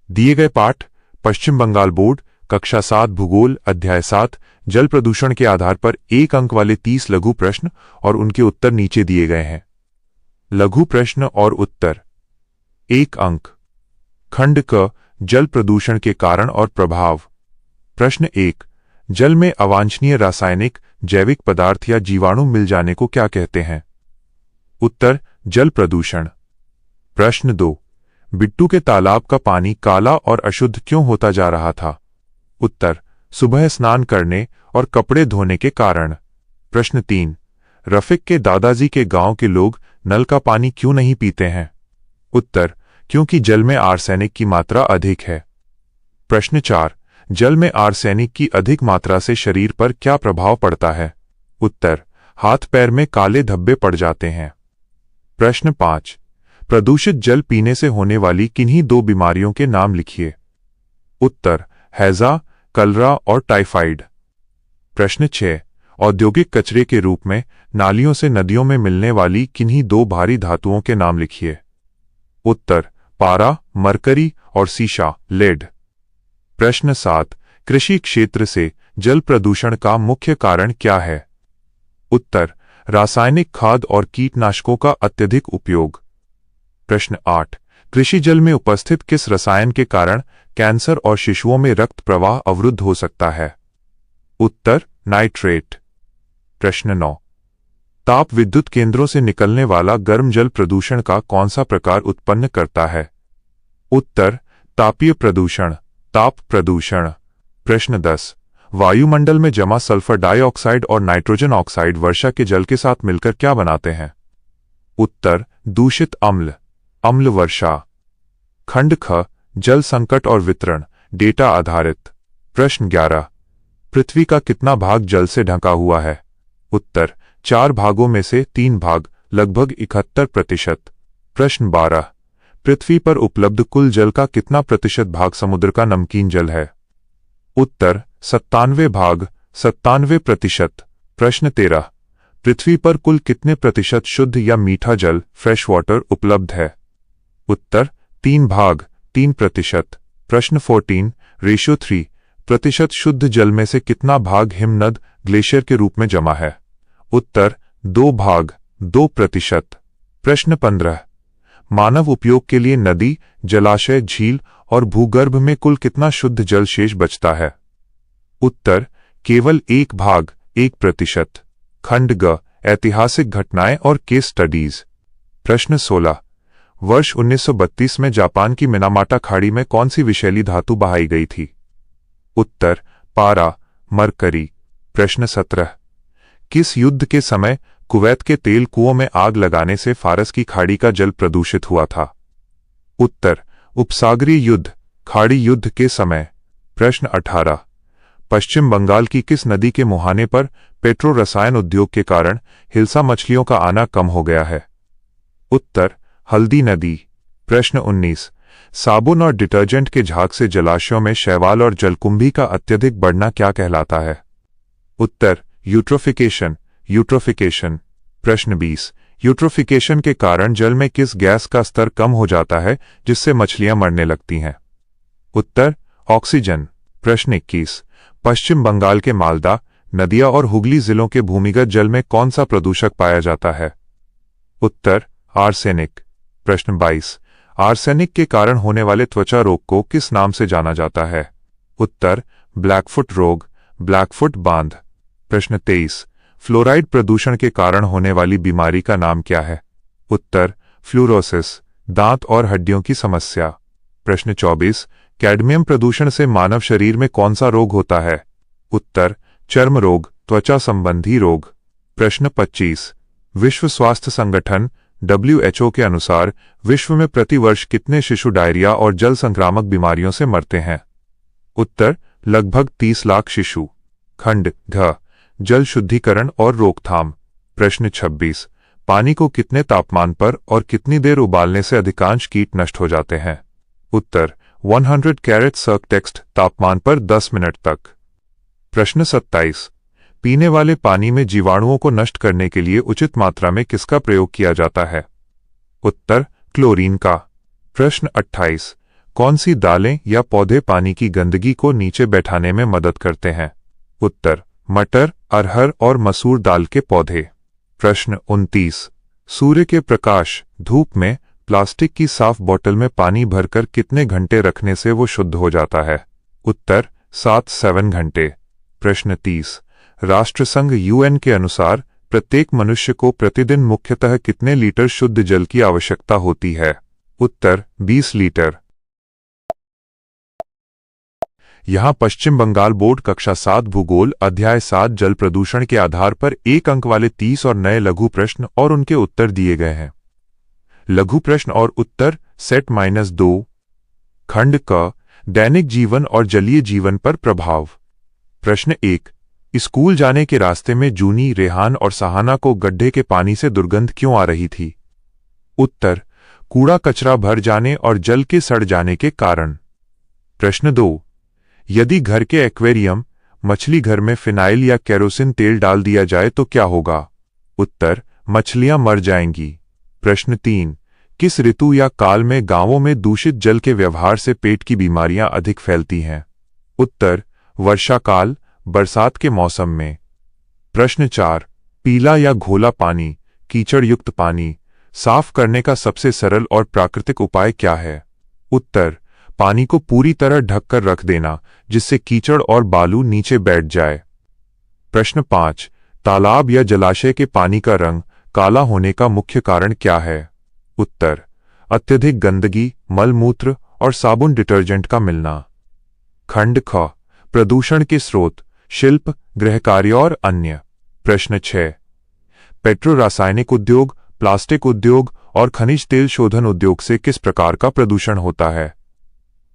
दिए गए पाठ पश्चिम बंगाल बोर्ड कक्षा 7 भूगोल अध्याय 7 जल प्रदूषण के आधार पर 1 अंक वाले 30 लघु प्रश्न और उनके उत्तर नीचे दिए गए हैं। लघु प्रश्न और उत्तर। 1 अंक। खंड क जल प्रदूषण के कारण और प्रभाव। प्रश्न 1। जल में अवांछनीय रासायनिक जैविक पदार्थ या जीवाणु मिल जाने को क्या कहते हैं? उत्तर जल प्रदूषण। प्रश्न 2। बिट्टू के तालाब का पानी काला और अशुद्ध क्यों होता जा रहा था? उत्तर सुबह स्नान करने और कपड़े धोने के कारण। प्रश्न 3। रफीक के दादाजी के गांव के लोग नल का पानी क्यों नहीं पीते हैं? उत्तर क्योंकि जल में आर्सेनिक की मात्रा अधिक है। प्रश्न 4। जल में आर्सेनिक की अधिक मात्रा से शरीर पर क्या प्रभाव पड़ता है? उत्तर हाथ पैर में काले धब्बे पड़ जाते हैं। प्रश्न 5। प्रदूषित जल पीने से होने वाली किन्हीं 2 बीमारियों के नाम लिखिए। उत्तर हैजा, कलरा और टाइफाइड। प्रश्न 6। औद्योगिक कचरे के रूप में नालियों से नदियों में मिलने वाली किन्हीं 2 भारी धातुओं के नाम लिखिए। उत्तर पारा, मरकरी और सीसा, लेड। प्रश्न 7। कृषि क्षेत्र से जल प्रदूषण का मुख्य कारण क्या है? उत्तर रासायनिक खाद और कीटनाशकों का अत्यधिक उपयोग। प्रश्न 8। कृषि जल में उपस्थित किस रसायन के कारण कैंसर और शिशुओं में रक्त प्रवाह अवरुद्ध हो सकता है? उत्तर नाइट्रेट। प्रश्न 9। ताप विद्युत केंद्रों से निकलने वाला गर्म जल प्रदूषण का कौन सा प्रकार उत्पन्न करता है? उत्तर तापीय प्रदूषण, ताप प्रदूषण। प्रश्न 10। वायुमंडल में जमा सल्फर डाइऑक्साइड और नाइट्रोजन ऑक्साइड वर्षा के जल के साथ मिलकर क्या बनाते हैं? उत्तर दूषित अम्ल, अम्ल वर्षा। खंड ख जल संकट और वितरण, डेटा आधारित। प्रश्न 11। पृथ्वी का कितना भाग जल से ढका हुआ है? उत्तर 4 भागों में से 3 भाग, लगभग 71%। प्रश्न 12। पृथ्वी पर उपलब्ध कुल जल का कितना प्रतिशत भाग समुद्र का नमकीन जल है? उत्तर 97 भाग, 97%। प्रश्न 13। पृथ्वी पर कुल कितने प्रतिशत शुद्ध या मीठा जल, फ्रेश वाटर, उपलब्ध है? उत्तर 3 भाग, 3%। प्रश्न 14। रेशियो 3% शुद्ध जल में से कितना भाग हिमनद, ग्लेशियर के रूप में जमा है? उत्तर 2 भाग, 2%। प्रश्न 15। मानव उपयोग के लिए नदी, जलाशय, झील और भूगर्भ में कुल कितना शुद्ध जल शेष बचता है? उत्तर केवल 1 भाग, 1%। खंड ग ऐतिहासिक घटनाएं और केस स्टडीज। प्रश्न 16। वर्ष 1932 में जापान की मिनामाटा खाड़ी में कौन सी विषैली धातु बहाई गई थी? उत्तर पारा, मरकरी। प्रश्न 17। किस युद्ध के समय कुवैत के तेल कुओं में आग लगाने से फारस की खाड़ी का जल प्रदूषित हुआ था? उत्तर उपसागरीय युद्ध, खाड़ी युद्ध के समय। प्रश्न 18। पश्चिम बंगाल की किस नदी के मुहाने पर पेट्रो रसायन उद्योग के कारण हिल्सा मछलियों का आना कम हो गया है? उत्तर हल्दी नदी। प्रश्न 19। साबुन और डिटर्जेंट के झाग से जलाशयों में शैवाल और जलकुंभी का अत्यधिक बढ़ना क्या कहलाता है? उत्तर यूट्रोफिकेशन, यूट्रोफिकेशन। प्रश्न 20। यूट्रोफिकेशन के कारण जल में किस गैस का स्तर कम हो जाता है जिससे मछलियां मरने लगती हैं? उत्तर ऑक्सीजन। प्रश्न 21। पश्चिम बंगाल के मालदा, नदिया और हुगली जिलों के भूमिगत जल में कौन सा प्रदूषक पाया जाता है? उत्तर आर्सेनिक। प्रश्न 22। आर्सेनिक के कारण होने वाले त्वचा रोग को किस नाम से जाना जाता है? उत्तर ब्लैकफुट रोग, ब्लैकफुट बांध। प्रश्न 23। फ्लोराइड प्रदूषण के कारण होने वाली बीमारी का नाम क्या है? उत्तर फ्लूरोसिस, दांत और हड्डियों की समस्या। प्रश्न 24। कैडमियम प्रदूषण से मानव शरीर में कौन सा रोग होता है? उत्तर चर्म रोग, त्वचा संबंधी रोग। प्रश्न 25। विश्व स्वास्थ्य संगठन WHO के अनुसार विश्व में प्रतिवर्ष कितने शिशु डायरिया और जल संक्रामक बीमारियों से मरते हैं? उत्तर लगभग 30 लाख शिशु। खंड घ जल शुद्धिकरण और रोकथाम। प्रश्न 26। पानी को कितने तापमान पर और कितनी देर उबालने से अधिकांश कीट नष्ट हो जाते हैं? उत्तर 100 कैरेट सर्क टेक्स्ट तापमान पर 10 मिनट तक। प्रश्न 27। पीने वाले पानी में जीवाणुओं को नष्ट करने के लिए उचित मात्रा में किसका प्रयोग किया जाता है? उत्तर क्लोरीन का। प्रश्न 28। कौन सी दालें या पौधे पानी की गंदगी को नीचे बैठाने में मदद करते हैं? उत्तर मटर, अरहर और मसूर दाल के पौधे। प्रश्न 29। सूर्य के प्रकाश धूप में प्लास्टिक की साफ बोतल में पानी भरकर कितने घंटे रखने से वो शुद्ध हो जाता है? उत्तर 7 घंटे। प्रश्न 30। राष्ट्रसंघ यूएन के अनुसार प्रत्येक मनुष्य को प्रतिदिन मुख्यतः कितने लीटर शुद्ध जल की आवश्यकता होती है? उत्तर 20 लीटर। यहाँ पश्चिम बंगाल बोर्ड कक्षा 7 भूगोल अध्याय 7 जल प्रदूषण के आधार पर 1 अंक वाले 30 और नए लघु प्रश्न और उनके उत्तर दिए गए हैं। लघु प्रश्न और उत्तर सेट -2। खंड क दैनिक जीवन और जलीय जीवन पर प्रभाव। प्रश्न 1। स्कूल जाने के रास्ते में जूनी, रेहान और सहाना को गड्ढे के पानी से दुर्गंध क्यों आ रही थी? उत्तर कूड़ा कचरा भर जाने और जल के सड़ जाने के कारण। प्रश्न 2। यदि घर के एक्वेरियम मछली घर में फिनाइल या केरोसिन तेल डाल दिया जाए तो क्या होगा? उत्तर मछलियां मर जाएंगी। प्रश्न 3। किस ऋतु या काल में गांवों में दूषित जल के व्यवहार से पेट की बीमारियां अधिक फैलती हैं? उत्तर वर्षाकाल, बरसात के मौसम में। प्रश्न 4। पीला या घोला पानी, कीचड़ युक्त पानी साफ करने का सबसे सरल और प्राकृतिक उपाय क्या है? उत्तर पानी को पूरी तरह ढककर रख देना, जिससे कीचड़ और बालू नीचे बैठ जाए। प्रश्न 5। तालाब या जलाशय के पानी का रंग काला होने का मुख्य कारण क्या है? उत्तर अत्यधिक गंदगी, मलमूत्र और साबुन डिटर्जेंट का मिलना। खंड ख प्रदूषण के स्रोत शिल्प, गृहकार्य और अन्य। प्रश्न 6। पेट्रो रासायनिक उद्योग, प्लास्टिक उद्योग और खनिज तेल शोधन उद्योग से किस प्रकार का प्रदूषण होता है?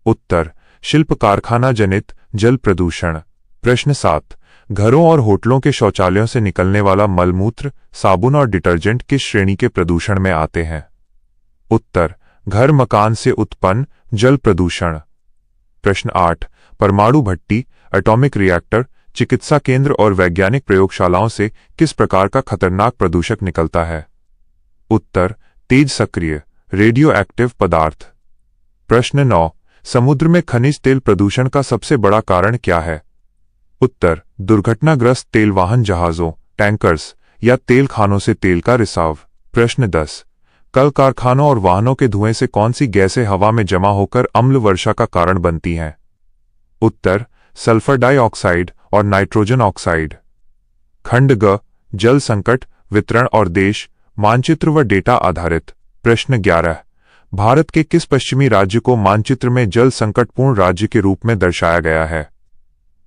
उत्तर शिल्प कारखाना जनित जल प्रदूषण। प्रश्न 7। घरों और होटलों के शौचालयों से निकलने वाला मलमूत्र, साबुन और डिटर्जेंट किस श्रेणी के प्रदूषण में आते हैं? उत्तर घर मकान से उत्पन्न जल प्रदूषण। प्रश्न 8। परमाणु भट्टी, एटॉमिक रिएक्टर, चिकित्सा केंद्र और वैज्ञानिक प्रयोगशालाओं से किस प्रकार का खतरनाक प्रदूषक निकलता है? उत्तर तेज सक्रिय रेडियो एक्टिव पदार्थ। प्रश्न 9। समुद्र में खनिज तेल प्रदूषण का सबसे बड़ा कारण क्या है? उत्तर दुर्घटनाग्रस्त तेल वाहन जहाजों, टैंकर्स या तेल खानों से तेल का रिसाव। प्रश्न 10। कल कारखानों और वाहनों के धुएं से कौन सी गैसें हवा में जमा होकर अम्ल वर्षा का कारण बनती हैं? उत्तर सल्फर डाइऑक्साइड और नाइट्रोजन ऑक्साइड। खंड ग जल संकट, वितरण और देश, मानचित्र व डेटा आधारित। प्रश्न 11। भारत के किस पश्चिमी राज्य को मानचित्र में जल संकटपूर्ण राज्य के रूप में दर्शाया गया है?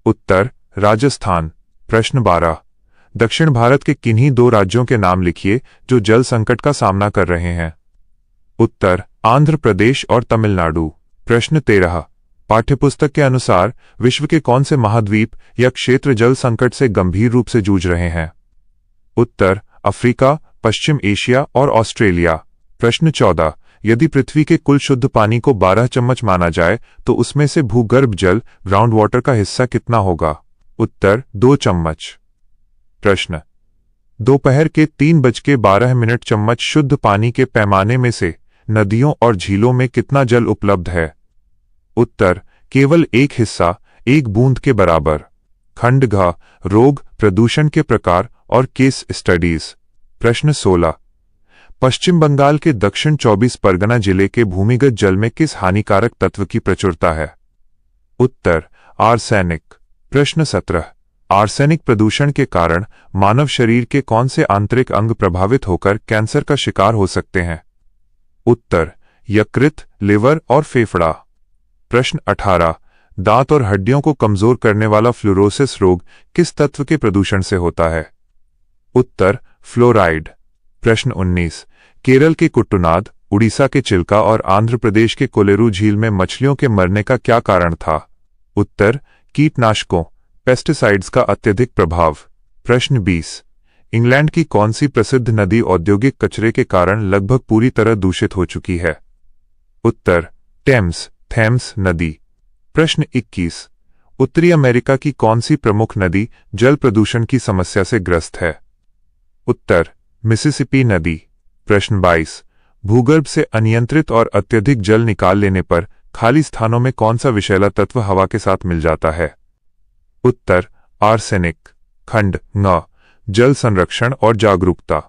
उत्तर राजस्थान। प्रश्न 12। दक्षिण भारत के किन्हीं 2 राज्यों के नाम लिखिए जो जल संकट का सामना कर रहे हैं? उत्तर आंध्र प्रदेश और तमिलनाडु। प्रश्न 13। पाठ्यपुस्तक के अनुसार विश्व के कौन से महाद्वीप या क्षेत्र जल संकट से गंभीर रूप से जूझ रहे हैं? उत्तर अफ्रीका, पश्चिम एशिया और ऑस्ट्रेलिया। प्रश्न 14। यदि पृथ्वी के कुल शुद्ध पानी को 12 चम्मच माना जाए तो उसमें से भूगर्भ जल ग्राउंड वाटर का हिस्सा कितना होगा? उत्तर 2 चम्मच। प्रश्न दोपहर के 3:12 चम्मच शुद्ध पानी के पैमाने में से नदियों और झीलों में कितना जल उपलब्ध है? उत्तर केवल 1 हिस्सा, 1 बूंद के बराबर। खंड घ रोग, प्रदूषण के प्रकार और केस स्टडीज। प्रश्न 16। पश्चिम बंगाल के दक्षिण 24 परगना जिले के भूमिगत जल में किस हानिकारक तत्व की प्रचुरता है? उत्तर आर्सेनिक। प्रश्न 17। आर्सेनिक प्रदूषण के कारण मानव शरीर के कौन से आंतरिक अंग प्रभावित होकर कैंसर का शिकार हो सकते हैं? उत्तर यकृत, लिवर और फेफड़ा। प्रश्न 18। दांत और हड्डियों को कमजोर करने वाला फ्लोरोसिस रोग किस तत्व के प्रदूषण से होता है? उत्तर फ्लोराइड। प्रश्न 19। केरल के कुट्टुनाद, उड़ीसा के चिल्का और आंध्र प्रदेश के कोलेरू झील में मछलियों के मरने का क्या कारण था? उत्तर कीटनाशकों, पेस्टिसाइड्स का अत्यधिक प्रभाव। प्रश्न 20। इंग्लैंड की कौन सी प्रसिद्ध नदी औद्योगिक कचरे के कारण लगभग पूरी तरह दूषित हो चुकी है? उत्तर थेम्स नदी। प्रश्न 21। उत्तरी अमेरिका की कौन सी प्रमुख नदी जल प्रदूषण की समस्या से ग्रस्त है? उत्तर मिसिसिपी नदी। प्रश्न 22। भूगर्भ से अनियंत्रित और अत्यधिक जल निकाल लेने पर खाली स्थानों में कौन सा विषैला तत्व हवा के साथ मिल जाता है? उत्तर आर्सेनिक। खंड ङ जल संरक्षण और जागरूकता।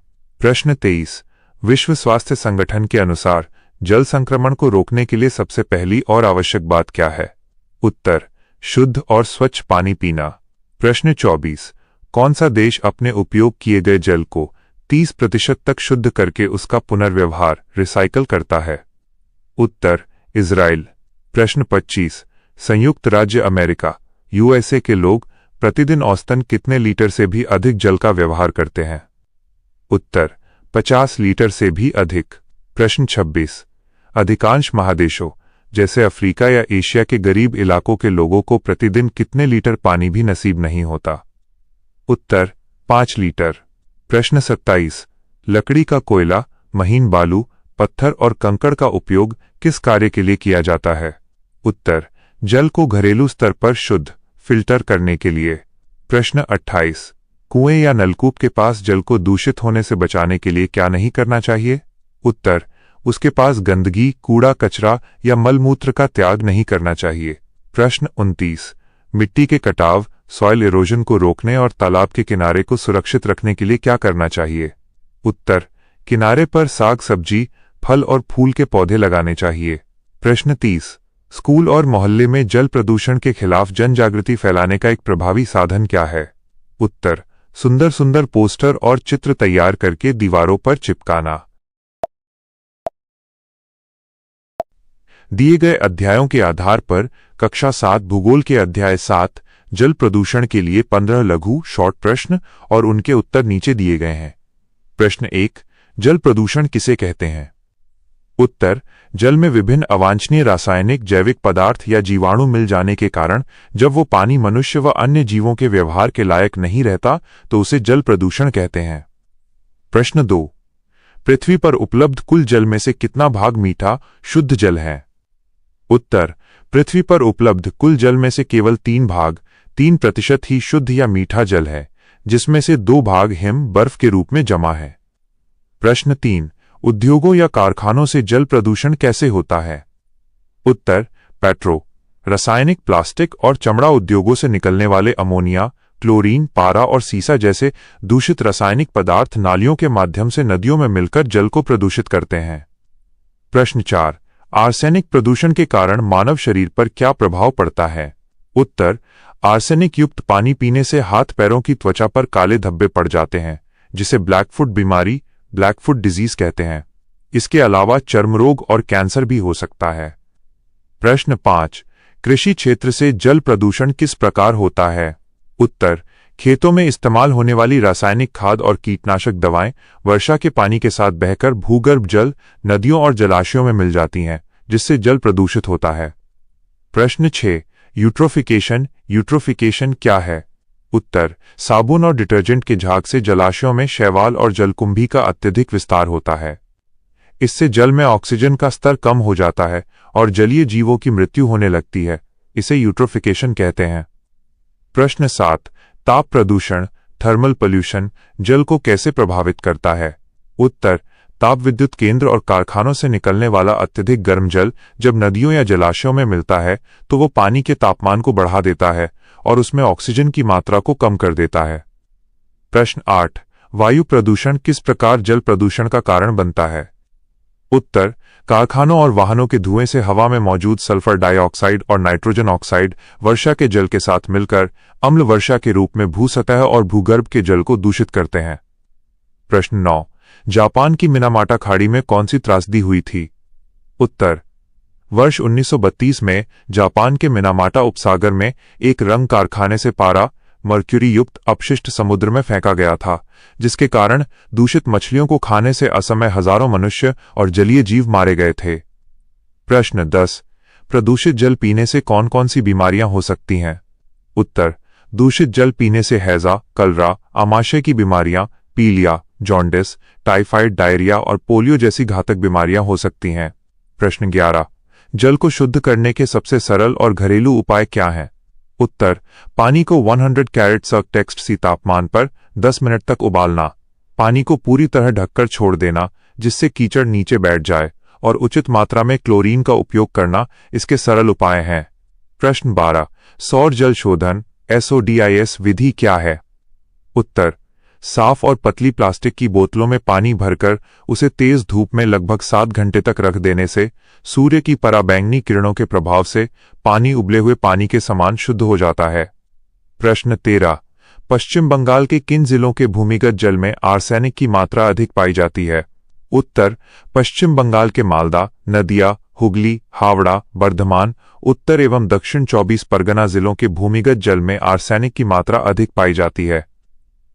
प्रश्न 23 विश्व स्वास्थ्य संगठन के अनुसार जल संक्रमण को रोकने के लिए सबसे पहली और आवश्यक बात क्या है? उत्तर शुद्ध और स्वच्छ पानी पीना। प्रश्न 24 कौन सा देश अपने उपयोग किए गए जल को 30% तक शुद्ध करके उसका पुनर्व्यवहार रिसाइकल करता है? उत्तर इजराइल। प्रश्न 25 संयुक्त राज्य अमेरिका यूएसए के लोग प्रतिदिन औसतन कितने लीटर से भी अधिक जल का व्यवहार करते हैं? उत्तर 50 लीटर से भी अधिक। प्रश्न 26 अधिकांश महादेशों जैसे अफ्रीका या एशिया के गरीब इलाकों के लोगों को प्रतिदिन कितने लीटर पानी भी नसीब नहीं होता? उत्तर 5 लीटर। प्रश्न 27 लकड़ी का कोयला, महीन बालू, पत्थर और कंकड़ का उपयोग किस कार्य के लिए किया जाता है? उत्तर जल को घरेलू स्तर पर शुद्ध फिल्टर करने के लिए। प्रश्न 28 कुएं या नलकूप के पास जल को दूषित होने से बचाने के लिए क्या नहीं करना चाहिए? उत्तर उसके पास गंदगी, कूड़ा कचरा या मलमूत्र का त्याग नहीं करना चाहिए। प्रश्न 29 मिट्टी के कटाव, सॉइल इरोजन को रोकने और तालाब के किनारे को सुरक्षित रखने के लिए क्या करना चाहिए? उत्तर किनारे पर साग सब्जी, फल और फूल के पौधे लगाने चाहिए। प्रश्न 30 स्कूल और मोहल्ले में जल प्रदूषण के खिलाफ जन जागृति फैलाने का एक प्रभावी साधन क्या है? उत्तर सुंदर सुंदर पोस्टर और चित्र तैयार करके दीवारों पर चिपकाना। दिए गए अध्यायों के आधार पर कक्षा 7 भूगोल के अध्याय 7 जल प्रदूषण के लिए 15 लघु शॉर्ट प्रश्न और उनके उत्तर नीचे दिए गए हैं। प्रश्न 1 जल प्रदूषण किसे कहते हैं? उत्तर जल में विभिन्न अवांछनीय रासायनिक, जैविक पदार्थ या जीवाणु मिल जाने के कारण जब वो पानी मनुष्य व अन्य जीवों के व्यवहार के लायक नहीं रहता तो उसे जल प्रदूषण कहते हैं। प्रश्न 2 पृथ्वी पर उपलब्ध कुल जल में से कितना भाग मीठा शुद्ध जल है? उत्तर पृथ्वी पर उपलब्ध कुल जल में से केवल 3% ही शुद्ध या मीठा जल है, जिसमें से 2 भाग हिम बर्फ के रूप में जमा है। प्रश्न 3 उद्योगों या कारखानों से जल प्रदूषण कैसे होता है? उत्तर रासायनिक, प्लास्टिक और चमड़ा उद्योगों से निकलने वाले अमोनिया, क्लोरीन, पारा और सीसा जैसे दूषित रासायनिक पदार्थ नालियों के माध्यम से नदियों में मिलकर जल को प्रदूषित करते हैं। प्रश्न 4 आर्सेनिक प्रदूषण के कारण मानव शरीर पर क्या प्रभाव पड़ता है? उत्तर आर्सेनिक युक्त पानी पीने से हाथ पैरों की त्वचा पर काले धब्बे पड़ जाते हैं, जिसे ब्लैकफुट बीमारी, ब्लैकफुट डिजीज कहते हैं। इसके अलावा चर्म रोग और कैंसर भी हो सकता है। प्रश्न 5 कृषि क्षेत्र से जल प्रदूषण किस प्रकार होता है? उत्तर खेतों में इस्तेमाल होने वाली रासायनिक खाद और कीटनाशक दवाएं वर्षा के पानी के साथ बहकर भूगर्भ जल, नदियों और जलाशयों में मिल जाती हैं, जिससे जल प्रदूषित होता है। प्रश्न 6 यूट्रोफिकेशन क्या है? उत्तर साबुन और डिटर्जेंट के झाग से जलाशयों में शैवाल और जलकुंभी का अत्यधिक विस्तार होता है। इससे जल में ऑक्सीजन का स्तर कम हो जाता है और जलीय जीवों की मृत्यु होने लगती है। इसे यूट्रोफिकेशन कहते हैं। प्रश्न 7 ताप प्रदूषण, थर्मल पोल्यूशन जल को कैसे प्रभावित करता है? उत्तर ताप विद्युत केंद्र और कारखानों से निकलने वाला अत्यधिक गर्म जल जब नदियों या जलाशयों में मिलता है तो वो पानी के तापमान को बढ़ा देता है और उसमें ऑक्सीजन की मात्रा को कम कर देता है। प्रश्न 8 वायु प्रदूषण किस प्रकार जल प्रदूषण का कारण बनता है? उत्तर कारखानों और वाहनों के धुएं से हवा में मौजूद सल्फर डाइऑक्साइड और नाइट्रोजन ऑक्साइड वर्षा के जल के साथ मिलकर अम्ल वर्षा के रूप में भूसतह और भूगर्भ के जल को दूषित करते हैं। प्रश्न 9 जापान की मिनामाटा खाड़ी में कौन सी त्रासदी हुई थी? उत्तर वर्ष 1932 में जापान के मिनामाटा उपसागर में एक रंग कारखाने से पारा, मर्क्यूरी युक्त अपशिष्ट समुद्र में फेंका गया था, जिसके कारण दूषित मछलियों को खाने से असमय हजारों मनुष्य और जलीय जीव मारे गए थे। प्रश्न 10 प्रदूषित जल पीने से कौन कौन सी बीमारियां हो सकती हैं? उत्तर दूषित जल पीने से हैजा, कलरा, आमाशय की बीमारियां, पीलिया, जॉन्डिस, टाइफाइड, डायरिया और पोलियो जैसी घातक बीमारियां हो सकती हैं। प्रश्न 11 जल को शुद्ध करने के सबसे सरल और घरेलू उपाय क्या हैं? उत्तर पानी को 100 कैरेट टेक्स्ट सी तापमान पर 10 मिनट तक उबालना, पानी को पूरी तरह ढककर छोड़ देना जिससे कीचड़ नीचे बैठ जाए और उचित मात्रा में क्लोरीन का उपयोग करना इसके सरल उपाय हैं। प्रश्न 12। सौर जल शोधन SODIS विधि क्या है? उत्तर, साफ और पतली प्लास्टिक की बोतलों में पानी भरकर उसे तेज धूप में लगभग 7 घंटे तक रख देने से सूर्य की पराबैंगनी किरणों के प्रभाव से पानी उबले हुए पानी के समान शुद्ध हो जाता है। प्रश्न 13। पश्चिम बंगाल के किन जिलों के भूमिगत जल में आर्सेनिक की मात्रा अधिक पाई जाती है? उत्तर, पश्चिम बंगाल के मालदा, नदिया, हुगली, हावड़ा, बर्धमान, उत्तर एवं दक्षिण 24 परगना जिलों के भूमिगत जल में आर्सेनिक की मात्रा अधिक पाई जाती है।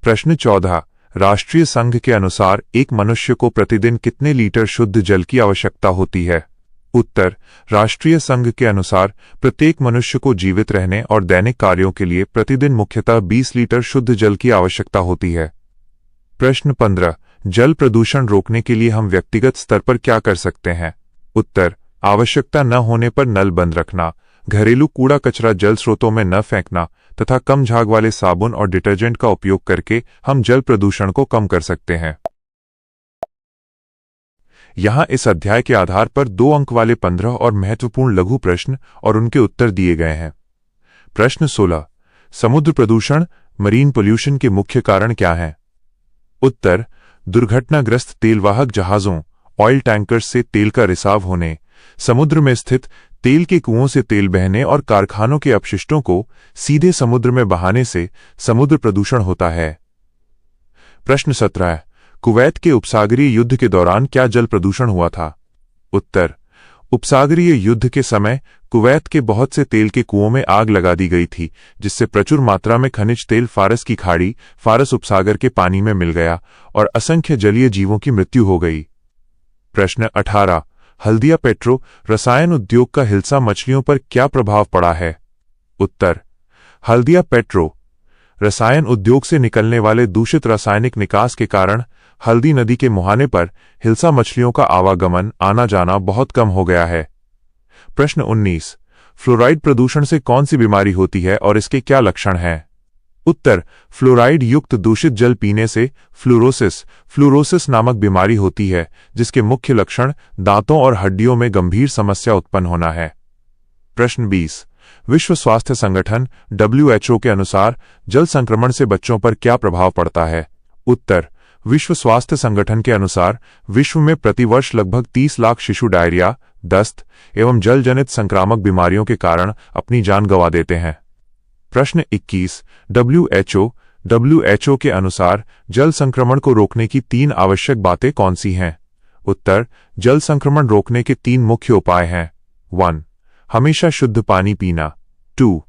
प्रश्न 14। राष्ट्रीय संघ के अनुसार एक मनुष्य को प्रतिदिन कितने लीटर शुद्ध जल की आवश्यकता होती है? उत्तर, राष्ट्रीय संघ के अनुसार प्रत्येक मनुष्य को जीवित रहने और दैनिक कार्यों के लिए प्रतिदिन मुख्यतः 20 लीटर शुद्ध जल की आवश्यकता होती है। प्रश्न 15। जल प्रदूषण रोकने के लिए हम व्यक्तिगत स्तर पर क्या कर सकते हैं? उत्तर, आवश्यकता न होने पर नल बंद रखना, घरेलू कूड़ा कचरा जल स्रोतों में न फेंकना तथा कम झाग वाले साबुन और डिटर्जेंट का उपयोग करके हम जल प्रदूषण को कम कर सकते हैं। यहाँ इस अध्याय के आधार पर 2 अंक वाले 15 और महत्वपूर्ण लघु प्रश्न और उनके उत्तर दिए गए हैं। प्रश्न 16। समुद्र प्रदूषण मरीन पोल्यूशन के मुख्य कारण क्या हैं? उत्तर, दुर्घटनाग्रस्त तेलवाहक जहाजों ऑयल टैंकर्स से तेल का रिसाव होने, समुद्र में स्थित तेल के कुओं से तेल बहने और कारखानों के अपशिष्टों को सीधे समुद्र में बहाने से समुद्र प्रदूषण होता है। प्रश्न 17। कुवैत के उपसागरीय युद्ध के दौरान क्या जल प्रदूषण हुआ था? उत्तर, उपसागरीय युद्ध के समय कुवैत के बहुत से तेल के कुओं में आग लगा दी गई थी, जिससे प्रचुर मात्रा में खनिज तेल फारस की खाड़ी, फारस उपसागर के पानी में मिल गया और असंख्य जलीय जीवों की मृत्यु हो गई। प्रश्न 18। हल्दिया पेट्रो रसायन उद्योग का हिल्सा मछलियों पर क्या प्रभाव पड़ा है? उत्तर, हल्दिया पेट्रो रसायन उद्योग से निकलने वाले दूषित रासायनिक निकास के कारण हल्दी नदी के मुहाने पर हिल्सा मछलियों का आवागमन आना जाना बहुत कम हो गया है। प्रश्न 19। फ्लोराइड प्रदूषण से कौन सी बीमारी होती है और इसके क्या लक्षण हैं? उत्तर, फ्लोराइड युक्त दूषित जल पीने से फ्लोरोसिस नामक बीमारी होती है, जिसके मुख्य लक्षण दांतों और हड्डियों में गंभीर समस्या उत्पन्न होना है। प्रश्न 20। विश्व स्वास्थ्य संगठन WHO के अनुसार जल संक्रमण से बच्चों पर क्या प्रभाव पड़ता है? उत्तर, विश्व स्वास्थ्य संगठन के अनुसार विश्व में प्रतिवर्ष लगभग 30 लाख शिशु डायरिया, दस्त एवं जल जनित संक्रामक बीमारियों के कारण अपनी जान गंवा देते हैं। प्रश्न 21। WHO के अनुसार जल संक्रमण को रोकने की 3 आवश्यक बातें कौन सी हैं? उत्तर, जल संक्रमण रोकने के 3 मुख्य उपाय हैं। 1. हमेशा शुद्ध पानी पीना। 2.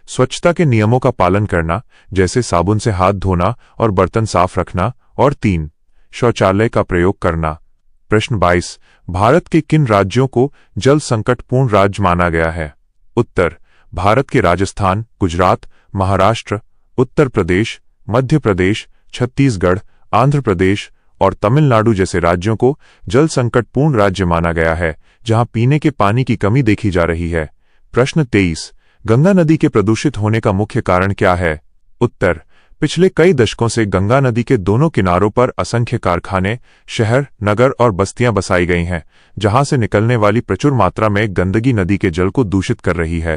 स्वच्छता के नियमों का पालन करना, जैसे साबुन से हाथ धोना और बर्तन साफ रखना। और 3. शौचालय का प्रयोग करना। प्रश्न 22। भारत के किन राज्यों को जल संकटपूर्ण राज्य माना गया है? उत्तर, भारत के राजस्थान, गुजरात, महाराष्ट्र, उत्तर प्रदेश, मध्य प्रदेश, छत्तीसगढ़, आंध्र प्रदेश और तमिलनाडु जैसे राज्यों को जल संकटपूर्ण राज्य माना गया है, जहां पीने के पानी की कमी देखी जा रही है। प्रश्न 23। गंगा नदी के प्रदूषित होने का मुख्य कारण क्या है? उत्तर, पिछले कई दशकों से गंगा नदी के दोनों किनारों पर असंख्य कारखाने, शहर, नगर और बस्तियां बसाई गई हैं, जहां से निकलने वाली प्रचुर मात्रा में गंदगी नदी के जल को दूषित कर रही है।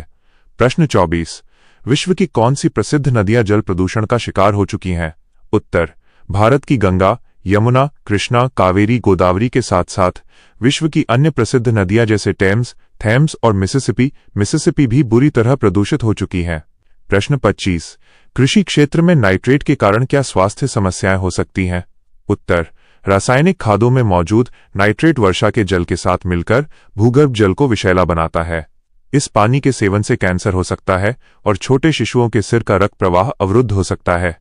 प्रश्न 24। विश्व की कौन सी प्रसिद्ध नदियां जल प्रदूषण का शिकार हो चुकी हैं? उत्तर, भारत की गंगा, यमुना, कृष्णा, कावेरी, गोदावरी के साथ साथ विश्व की अन्य प्रसिद्ध नदियां जैसे थेम्स और मिसिसिपी भी बुरी तरह प्रदूषित हो चुकी हैं। प्रश्न 25। कृषि क्षेत्र में नाइट्रेट के कारण क्या स्वास्थ्य समस्याएं हो सकती हैं? उत्तर, रासायनिक खादों में मौजूद नाइट्रेट वर्षा के जल के साथ मिलकर भूगर्भ जल को विषैला बनाता है। इस पानी के सेवन से कैंसर हो सकता है और छोटे शिशुओं के सिर का रक्त प्रवाह अवरुद्ध हो सकता है।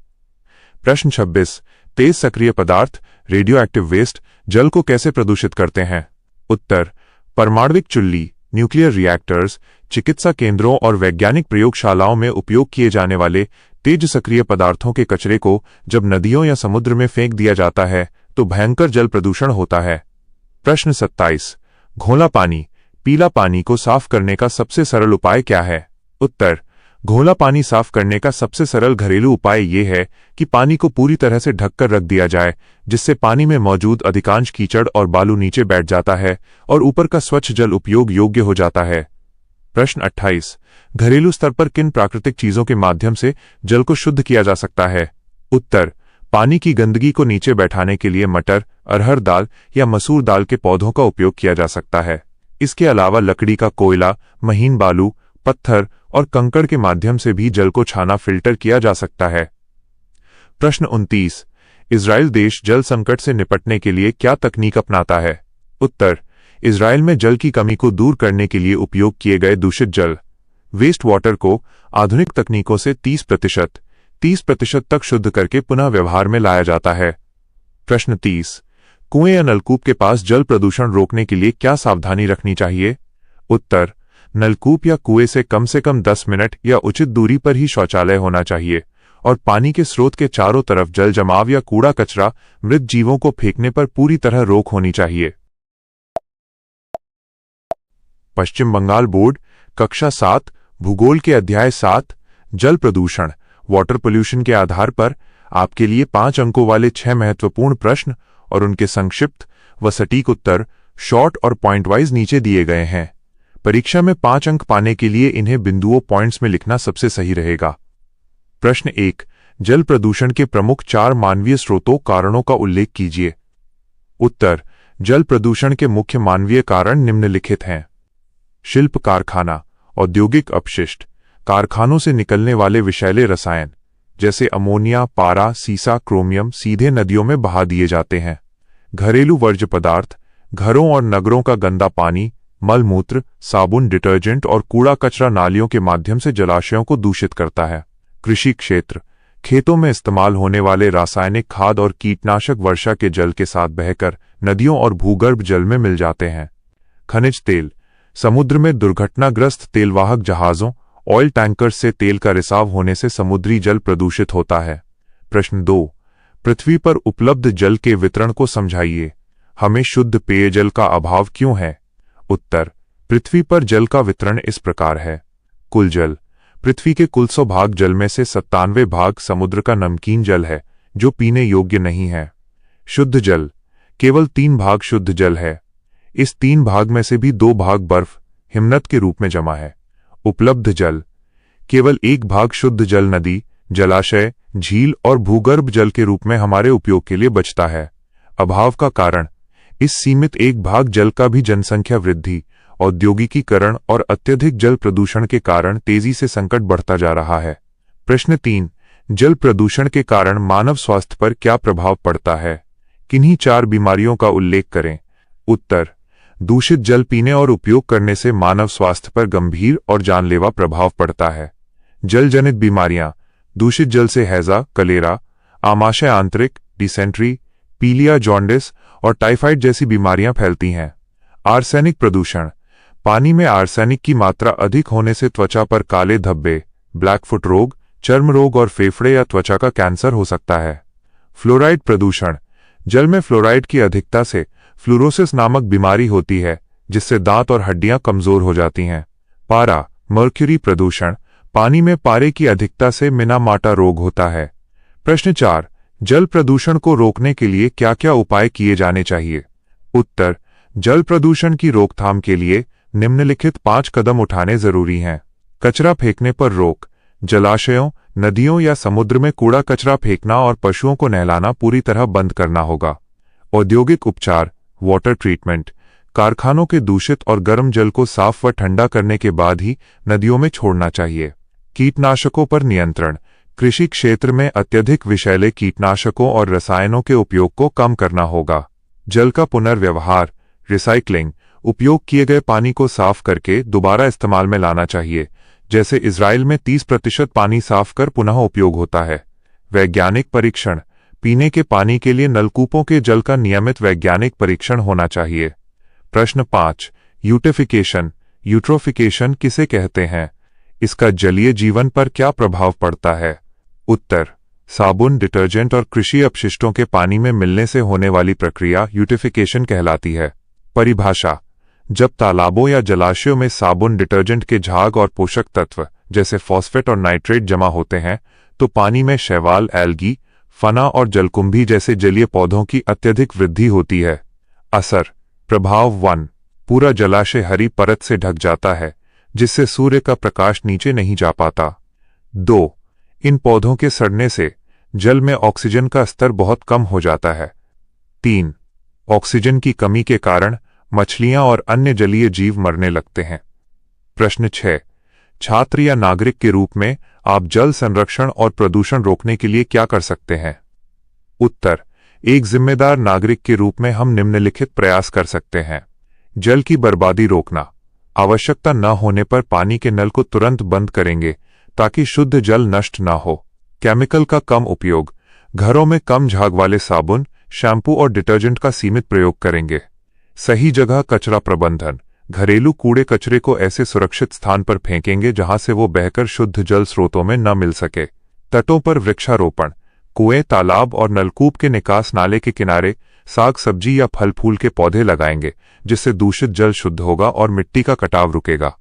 प्रश्न 26। तेज सक्रिय पदार्थ रेडियो एक्टिव वेस्ट जल को कैसे प्रदूषित करते हैं? उत्तर, परमाणुविक चुल्ली, न्यूक्लियर रिएक्टर्स, चिकित्सा केंद्रों और वैज्ञानिक प्रयोगशालाओं में उपयोग किए जाने वाले तेज सक्रिय पदार्थों के कचरे को जब नदियों या समुद्र में फेंक दिया जाता है तो भयंकर जल प्रदूषण होता है। प्रश्न 27। घोला पानी, पीला पानी को साफ करने का सबसे सरल उपाय क्या है? उत्तर, घोला पानी साफ करने का सबसे सरल घरेलू उपाय ये है कि पानी को पूरी तरह से ढककर रख दिया जाए, जिससे पानी में मौजूद अधिकांश कीचड़ और बालू नीचे बैठ जाता है और ऊपर का स्वच्छ जल उपयोग योग्य हो जाता है। प्रश्न 28। घरेलू स्तर पर किन प्राकृतिक चीजों के माध्यम से जल को शुद्ध किया जा सकता है? उत्तर। पानी की गंदगी को नीचे बैठाने के लिए मटर, अरहर दाल या मसूर दाल के पौधों का उपयोग किया जा सकता है। इसके अलावा लकड़ी का कोयला, महीन बालू, पत्थर और कंकड़ के माध्यम से भी जल को छाना फिल्टर किया जा सकता है। प्रश्न 29। इजराइल देश जल संकट से निपटने के लिए क्या तकनीक अपनाता है? उत्तर। इजराइल में जल की कमी को दूर करने के लिए उपयोग किए गए दूषित जल वेस्ट वाटर को आधुनिक तकनीकों से 30% तक शुद्ध करके पुनः व्यवहार में लाया जाता है। प्रश्न 30। कुएं या नलकूप के पास जल प्रदूषण रोकने के लिए क्या सावधानी रखनी चाहिए? उत्तर। नलकूप या कुएं से कम 10 मिनट या उचित दूरी पर ही शौचालय होना चाहिए और पानी के स्रोत के चारों तरफ जल जमाव या कूड़ा कचरा, मृत जीवों को फेंकने पर पूरी तरह रोक होनी चाहिए। पश्चिम बंगाल बोर्ड कक्षा 7 भूगोल के अध्याय 7 जल प्रदूषण वाटर पोल्यूशन के आधार पर आपके लिए 5 अंकों वाले 6 महत्वपूर्ण प्रश्न और उनके संक्षिप्त व सटीक उत्तर शॉर्ट और पॉइंट वाइज नीचे दिए गए हैं। परीक्षा में 5 अंक पाने के लिए इन्हें बिंदुओं पॉइंट्स में लिखना सबसे सही रहेगा। प्रश्न 1। जल प्रदूषण के प्रमुख 4 मानवीय स्रोतों कारणों का उल्लेख कीजिए। उत्तर। जल प्रदूषण के मुख्य मानवीय कारण निम्नलिखित हैं। शिल्प कारखाना, औद्योगिक अपशिष्ट, कारखानों से निकलने वाले विषैले रसायन जैसे अमोनिया, पारा, सीसा, क्रोमियम सीधे नदियों में बहा दिए जाते हैं। घरेलू वर्ज्य पदार्थ, घरों और नगरों का गंदा पानी, मलमूत्र, साबुन, डिटर्जेंट और कूड़ा कचरा नालियों के माध्यम से जलाशयों को दूषित करता है। कृषि क्षेत्र, खेतों में इस्तेमाल होने वाले रासायनिक खाद और कीटनाशक वर्षा के जल के साथ बहकर नदियों और भूगर्भ जल में मिल जाते हैं। खनिज तेल, समुद्र में दुर्घटनाग्रस्त तेलवाहक जहाजों, ऑयल टैंकर्स से तेल का रिसाव होने से समुद्री जल प्रदूषित होता है। प्रश्न 2। पृथ्वी पर उपलब्ध जल के वितरण को समझाइए। हमें शुद्ध पेयजल का अभाव क्यों है? उत्तर। पृथ्वी पर जल का वितरण इस प्रकार है। कुल जल, पृथ्वी के कुल 100 भाग जल में से 97 भाग समुद्र का नमकीन जल है जो पीने योग्य नहीं है। शुद्ध जल, केवल 3 भाग शुद्ध जल है। इस 3 भाग में से भी 2 भाग बर्फ, हिमनद के रूप में जमा है। उपलब्ध जल, केवल 1 भाग शुद्ध जल नदी, जलाशय, झील और भूगर्भ जल के रूप में हमारे उपयोग के लिए बचता है। अभाव का कारण, इस सीमित 1 भाग जल का भी जनसंख्या वृद्धि, औद्योगिकीकरण और अत्यधिक जल प्रदूषण के कारण तेजी से संकट बढ़ता जा रहा है। प्रश्न 3। जल प्रदूषण के कारण मानव स्वास्थ्य पर क्या प्रभाव पड़ता है? किन्हीं 4 बीमारियों का उल्लेख करें। उत्तर। दूषित जल पीने और उपयोग करने से मानव स्वास्थ्य पर गंभीर और जानलेवा प्रभाव पड़ता है। जल जनित बीमारियां, दूषित जल से हैजा, कलेरा, आमाशय आंतरिक, डिसेंट्री, पीलिया, जॉन्डिस और टाइफाइड जैसी बीमारियां फैलती हैं। आर्सेनिक प्रदूषण, पानी में आर्सेनिक की मात्रा अधिक होने से त्वचा पर काले धब्बे, ब्लैकफुट रोग, चर्म रोग और फेफड़े या त्वचा का कैंसर हो सकता है। फ्लोराइड प्रदूषण, जल में फ्लोराइड की अधिकता से फ्लोरोसिस नामक बीमारी होती है जिससे दांत और हड्डियां कमजोर हो जाती हैं। पारा, मर्क्यूरी प्रदूषण, पानी में पारे की अधिकता से मिनामाटा रोग होता है। प्रश्न 4। जल प्रदूषण को रोकने के लिए क्या क्या उपाय किए जाने चाहिए? उत्तर। जल प्रदूषण की रोकथाम के लिए निम्नलिखित 5 कदम उठाने जरूरी हैं। कचरा फेंकने पर रोक, जलाशयों, नदियों या समुद्र में कूड़ा कचरा फेंकना और पशुओं को नहलाना पूरी तरह बंद करना होगा। औद्योगिक उपचार, वाटर ट्रीटमेंट, कारखानों के दूषित और गर्म जल को साफ व ठंडा करने के बाद ही नदियों में छोड़ना चाहिए। कीटनाशकों पर नियंत्रण, कृषि क्षेत्र में अत्यधिक विषैले कीटनाशकों और रसायनों के उपयोग को कम करना होगा। जल का पुनर्व्यवहार, रिसाइक्लिंग, उपयोग किए गए पानी को साफ करके दोबारा इस्तेमाल में लाना चाहिए, जैसे इजराइल में 30% पानी साफ कर पुनः उपयोग होता है। वैज्ञानिक परीक्षण, पीने के पानी के लिए नलकूपों के जल का नियमित वैज्ञानिक परीक्षण होना चाहिए। प्रश्न 5। यूट्रिफिकेशन, यूट्रोफिकेशन किसे कहते हैं? इसका जलीय जीवन पर क्या प्रभाव पड़ता है? उत्तर। साबुन, डिटर्जेंट और कृषि अपशिष्टों के पानी में मिलने से होने वाली प्रक्रिया यूट्रिफिकेशन कहलाती है। परिभाषा, जब तालाबों या जलाशयों में साबुन, डिटर्जेंट के झाग और पोषक तत्व जैसे फॉस्फेट और नाइट्रेट जमा होते हैं तो पानी में शैवाल, एल्गी, फना और जलकुंभी जैसे जलीय पौधों की अत्यधिक वृद्धि होती है। असर प्रभाव 1, पूरा जलाशय हरी परत से ढक जाता है जिससे सूर्य का प्रकाश नीचे नहीं जा पाता। 2, इन पौधों के सड़ने से जल में ऑक्सीजन का स्तर बहुत कम हो जाता है। 3, ऑक्सीजन की कमी के कारण मछलियां और अन्य जलीय जीव मरने लगते हैं। प्रश्न 6, छात्र या नागरिक के रूप में आप जल संरक्षण और प्रदूषण रोकने के लिए क्या कर सकते हैं? उत्तर, एक जिम्मेदार नागरिक के रूप में हम निम्नलिखित प्रयास कर सकते हैं। जल की बर्बादी रोकना। आवश्यकता न होने पर पानी के नल को तुरंत बंद करेंगे ताकि शुद्ध जल नष्ट न हो। केमिकल का कम उपयोग। घरों में कम झाग वाले साबुन, शैम्पू और डिटर्जेंट का सीमित प्रयोग करेंगे। सही जगह कचरा प्रबंधन। घरेलू कूड़े कचरे को ऐसे सुरक्षित स्थान पर फेंकेंगे जहां से वो बहकर शुद्ध जल स्रोतों में न मिल सके। तटों पर वृक्षारोपण। कुएं, तालाब और नलकूप के निकास नाले के किनारे साग सब्जी या फल फूल के पौधे लगाएंगे जिससे दूषित जल शुद्ध होगा और मिट्टी का कटाव रुकेगा।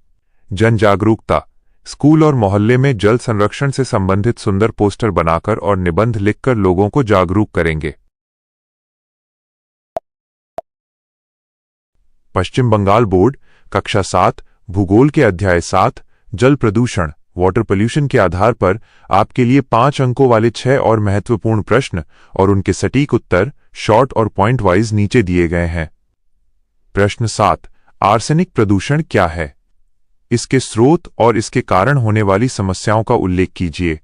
जन जागरूकता। स्कूल और मोहल्ले में जल संरक्षण से संबंधित सुंदर पोस्टर बनाकर और निबंध लिखकर लोगों को जागरूक करेंगे। पश्चिम बंगाल बोर्ड कक्षा 7 भूगोल के अध्याय 7 जल प्रदूषण वाटर पोल्यूशन के आधार पर आपके लिए 5 अंकों वाले 6 और महत्वपूर्ण प्रश्न और उनके सटीक उत्तर शॉर्ट और पॉइंट वाइज नीचे दिए गए हैं। प्रश्न 7, आर्सेनिक प्रदूषण क्या है? इसके स्रोत और इसके कारण होने वाली समस्याओं का उल्लेख कीजिए।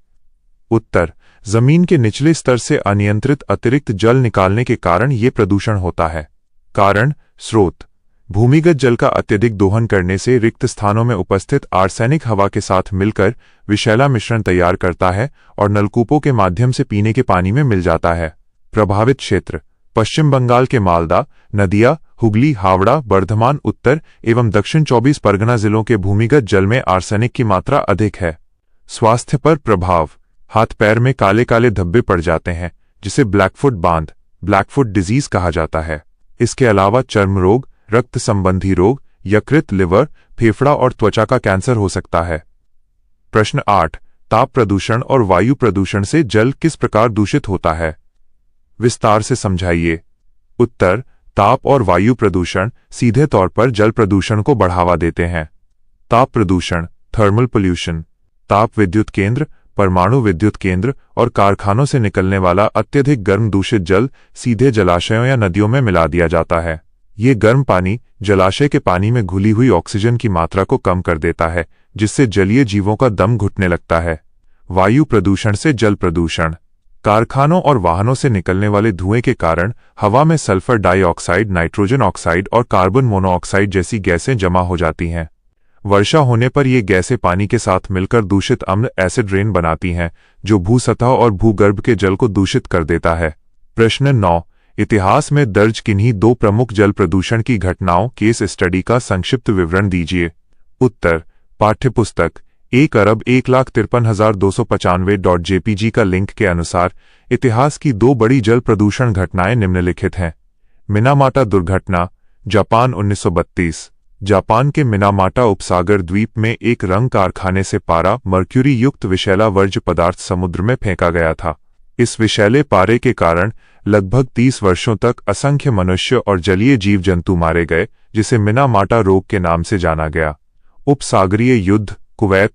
उत्तर, जमीन के निचले स्तर से अनियंत्रित अतिरिक्त जल निकालने के कारण ये प्रदूषण होता है। कारण, स्रोत, भूमिगत जल का अत्यधिक दोहन करने से रिक्त स्थानों में उपस्थित आर्सेनिक हवा के साथ मिलकर विषैला मिश्रण तैयार करता है और नलकूपों के माध्यम से पीने के पानी में मिल जाता है। प्रभावित क्षेत्र, पश्चिम बंगाल के मालदा, नदिया, हुगली, हावड़ा, बर्धमान, उत्तर एवं दक्षिण 24 परगना जिलों के भूमिगत जल में आर्सेनिक की मात्रा अधिक है। स्वास्थ्य पर प्रभाव, हाथ पैर में काले काले धब्बे पड़ जाते हैं जिसे ब्लैकफुट बांध, ब्लैकफुट डिजीज कहा जाता है। इसके अलावा चर्म रोग, रक्त संबंधी रोग, यकृत, लिवर, फेफड़ा और त्वचा का कैंसर हो सकता है। प्रश्न 8, ताप प्रदूषण और वायु प्रदूषण से जल किस प्रकार दूषित होता है? विस्तार से समझाइए। उत्तर, ताप और वायु प्रदूषण सीधे तौर पर जल प्रदूषण को बढ़ावा देते हैं। ताप प्रदूषण, थर्मल पोल्यूशन, ताप विद्युत केंद्र, परमाणु विद्युत केंद्र और कारखानों से निकलने वाला अत्यधिक गर्म दूषित जल सीधे जलाशयों या नदियों में मिला दिया जाता है। ये गर्म पानी जलाशय के पानी में घुली हुई ऑक्सीजन की मात्रा को कम कर देता है जिससे जलीय जीवों का दम घुटने लगता है। वायु प्रदूषण से जल प्रदूषण, कारखानों और वाहनों से निकलने वाले धुएं के कारण हवा में सल्फर डाइऑक्साइड, नाइट्रोजन ऑक्साइड और कार्बन मोनोऑक्साइड जैसी गैसें जमा हो जाती हैं। वर्षा होने पर ये गैसें पानी के साथ मिलकर दूषित अम्ल एसिड रेन बनाती हैं जो भूसतह और भूगर्भ के जल को दूषित कर देता है। प्रश्न 9, इतिहास में दर्ज किन्हीं 2 प्रमुख जल प्रदूषण की घटनाओं केस स्टडी का संक्षिप्त विवरण दीजिए। उत्तर, पाठ्यपुस्तक 1,01,53,295.jpg का लिंक के अनुसार इतिहास की 2 बड़ी जल प्रदूषण घटनाएं निम्नलिखित हैं। मिनामाटा दुर्घटना, जापान 1932। जापान के मिनामाटा उपसागर द्वीप में एक रंग कारखाने से पारा मर्क्यूरी युक्त विषैला वर्ज्य पदार्थ समुद्र में फेंका गया था। इस विषैले पारे के कारण लगभग 30 वर्षों तक असंख्य मनुष्य और जलीय जीव जंतु मारे गए जिसे मिनामाटा रोग के नाम से जाना गया। उपसागरीय युद्ध, कुवैत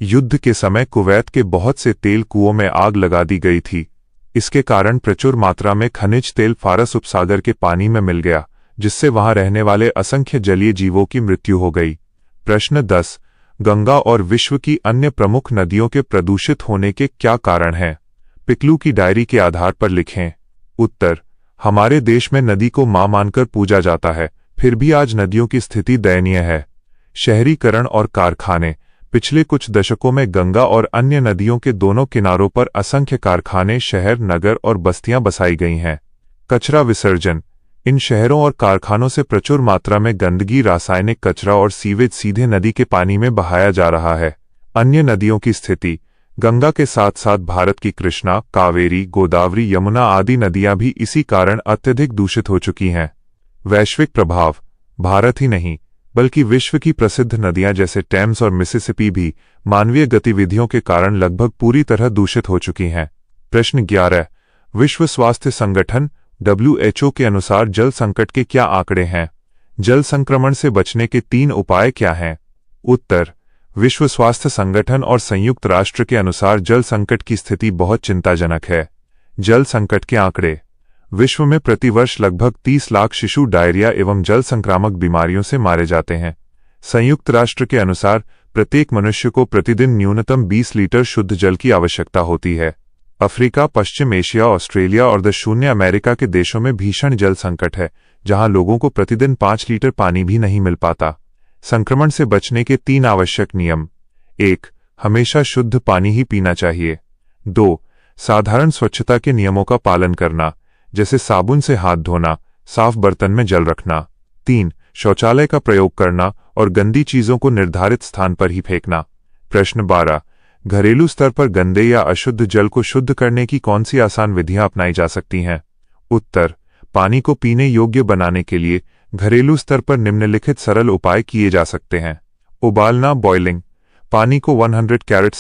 युद्ध के समय कुवैत के बहुत से तेल कुओं में आग लगा दी गई थी। इसके कारण प्रचुर मात्रा में खनिज तेल फारस उपसागर के पानी में मिल गया जिससे वहां रहने वाले असंख्य जलीय जीवों की मृत्यु हो गई। प्रश्न 10, गंगा और विश्व की अन्य प्रमुख नदियों के प्रदूषित होने के क्या कारण हैं? पिकलू की डायरी के आधार पर लिखें। उत्तर, हमारे देश में नदी को मां मानकर पूजा जाता है, फिर भी आज नदियों की स्थिति दयनीय है। शहरीकरण और कारखाने, पिछले कुछ दशकों में गंगा और अन्य नदियों के दोनों किनारों पर असंख्य कारखाने, शहर, नगर और बस्तियां बसाई गई हैं। कचरा विसर्जन, इन शहरों और कारखानों से प्रचुर मात्रा में गंदगी, रासायनिक कचरा और सीवेज सीधे नदी के पानी में बहाया जा रहा है। अन्य नदियों की स्थिति, गंगा के साथ साथ भारत की कृष्णा, कावेरी, गोदावरी, यमुना आदि नदियां भी इसी कारण अत्यधिक दूषित हो चुकी हैं। वैश्विक प्रभाव, भारत ही नहीं बल्कि विश्व की प्रसिद्ध नदियां जैसे टेम्स और मिसिसिपी भी मानवीय गतिविधियों के कारण लगभग पूरी तरह दूषित हो चुकी हैं। प्रश्न 11। विश्व स्वास्थ्य संगठन WHO के अनुसार जल संकट के क्या आंकड़े हैं? जल संक्रमण से बचने के 3 उपाय क्या हैं? उत्तर। विश्व स्वास्थ्य संगठन और संयुक्त राष्ट्र के अनुसार जल संकट की स्थिति बहुत चिंताजनक है। जल संकट के आंकड़े। विश्व में प्रतिवर्ष लगभग 30 लाख शिशु डायरिया एवं जल संक्रामक बीमारियों से मारे जाते हैं। संयुक्त राष्ट्र के अनुसार प्रत्येक मनुष्य को प्रतिदिन न्यूनतम 20 लीटर शुद्ध जल की आवश्यकता होती है। अफ्रीका, पश्चिम एशिया, ऑस्ट्रेलिया और दक्षिण अमेरिका के देशों में भीषण जल संकट है, जहां लोगों को प्रतिदिन 5 लीटर पानी भी नहीं मिल पाता। संक्रमण से बचने के 3 आवश्यक नियम। 1. हमेशा शुद्ध पानी ही पीना चाहिए। 2. साधारण स्वच्छता के नियमों का पालन करना, जैसे साबुन से हाथ धोना, साफ बर्तन में जल रखना। 3. शौचालय का प्रयोग करना और गंदी चीजों को निर्धारित स्थान पर ही फेंकना। प्रश्न 12। घरेलू स्तर पर गंदे या अशुद्ध जल को शुद्ध करने की कौन सी आसान विधियां अपनाई जा सकती हैं? उत्तर। पानी को पीने योग्य बनाने के लिए घरेलू स्तर पर निम्नलिखित सरल उपाय किए जा सकते हैं। उबालना, बॉइलिंग। पानी को 100 कैरेट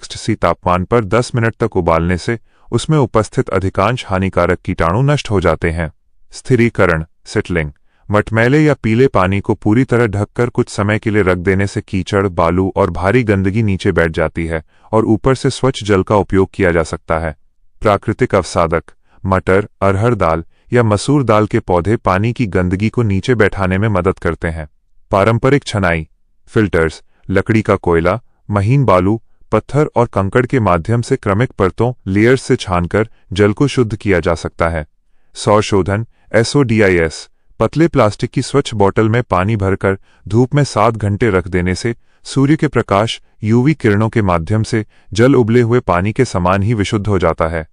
सी तापमान पर 10 मिनट तक उबालने से उसमें उपस्थित अधिकांश हानिकारक कीटाणु नष्ट हो जाते हैं। स्थिरीकरण, सेटलिंग। मटमैले या पीले पानी को पूरी तरह ढककर कुछ समय के लिए रख देने से कीचड़, बालू और भारी गंदगी नीचे बैठ जाती है और ऊपर से स्वच्छ जल का उपयोग किया जा सकता है। प्राकृतिक अवसादक। मटर, अरहर दाल या मसूर दाल के पौधे पानी की गंदगी को नीचे बैठाने में मदद करते हैं। पारंपरिक छनाई। फिल्टर्स, लकड़ी का कोयला, महीन बालू, पत्थर और कंकड़ के माध्यम से क्रमिक परतों लेयर्स से छानकर जल को शुद्ध किया जा सकता है। सौर शोधन, SODIS। पतले प्लास्टिक की स्वच्छ बोतल में पानी भरकर धूप में 7 घंटे रख देने से सूर्य के प्रकाश UV किरणों के माध्यम से जल उबले हुए पानी के समान ही विशुद्ध हो जाता है।